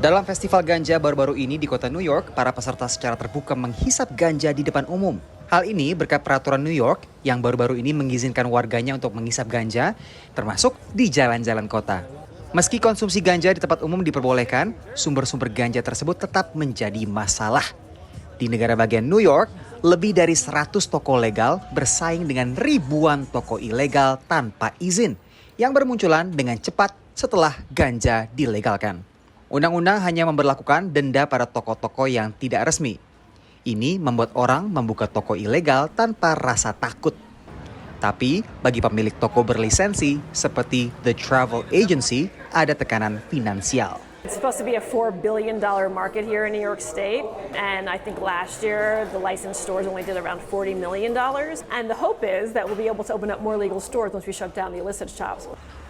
Dalam festival ganja baru-baru ini di kota New York, para peserta secara terbuka menghisap ganja di depan umum. Hal ini berkat peraturan New York yang baru-baru ini mengizinkan warganya untuk menghisap ganja, termasuk di jalan-jalan kota. Meski konsumsi ganja di tempat umum diperbolehkan, sumber-sumber ganja tersebut tetap menjadi masalah. Di negara bagian New York, lebih dari 100 toko legal bersaing dengan ribuan toko ilegal tanpa izin yang bermunculan dengan cepat setelah ganja dilegalkan. Undang-undang hanya memberlakukan denda pada toko-toko yang tidak resmi. Ini membuat orang membuka toko ilegal tanpa rasa takut. Tapi bagi pemilik toko berlisensi seperti The Travel Agency, ada tekanan finansial. It's supposed to be a $4 billion market here in New York State, and I think last year the licensed stores only did around $40 million. And the hope is that we'll be able to open up more legal stores once we shut down the illicit shops.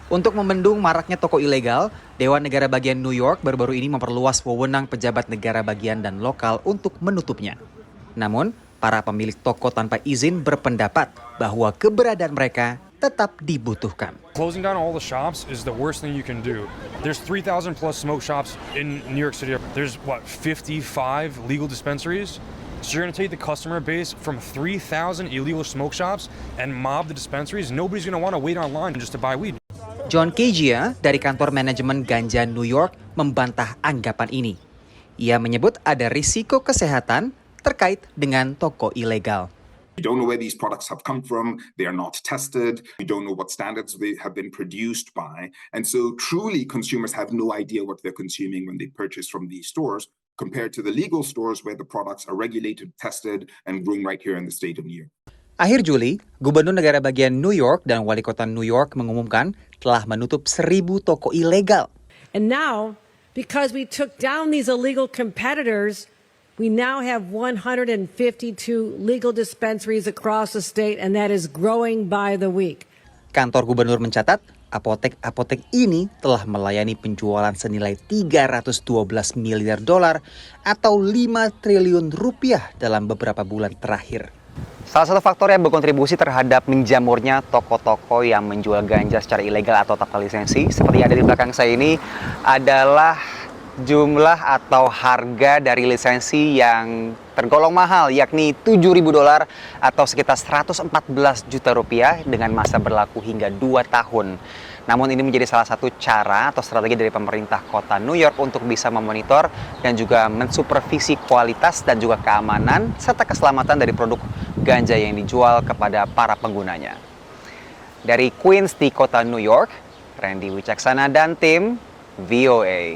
Untuk membendung maraknya toko ilegal, Dewan Negara Bagian New York baru-baru ini memperluas wewenang pejabat negara bagian dan lokal untuk menutupnya. Namun, para pemilik toko tanpa izin berpendapat bahwa keberadaan mereka tetap dibutuhkan. Closing down all the shops is the worst thing you can do. There's 3,000 plus smoke shops in New York City. There's 55 legal dispensaries. So you're going to take the customer base from 3,000 illegal smoke shops and mob the dispensaries. Nobody's going to want to wait online just to buy weed. John Kajia dari kantor manajemen ganja New York membantah anggapan ini. Ia menyebut ada risiko kesehatan terkait dengan toko ilegal. We don't know where these products have come from. They are not tested. We don't know what standards they have been produced by. And so truly consumers have no idea what they're consuming when they purchase from these stores compared to the legal stores where the products are regulated, tested, and grown right here in the state of New York. Akhir Juli, Gubernur Negara Bagian New York dan Wali Kota New York mengumumkan telah menutup 1.000 toko ilegal. And now, because we took down these illegal competitors, we now have 152 legal dispensaries across the state, and that is growing by the week. Kantor Gubernur mencatat, apotek-apotek ini telah melayani penjualan senilai $312 miliar atau 5 triliun rupiah dalam beberapa bulan terakhir. Salah satu faktor yang berkontribusi terhadap menjamurnya toko-toko yang menjual ganja secara ilegal atau tanpa lisensi, seperti yang ada di belakang saya ini, adalah jumlah atau harga dari lisensi yang tergolong mahal, yakni $7.000 atau sekitar 114 juta rupiah dengan masa berlaku hingga 2 tahun. Namun ini menjadi salah satu cara atau strategi dari pemerintah kota New York untuk bisa memonitor dan juga mensupervisi kualitas dan juga keamanan serta keselamatan dari produk ganja yang dijual kepada para penggunanya. Dari Queens di kota New York, Randy Wicaksana dan tim VOA.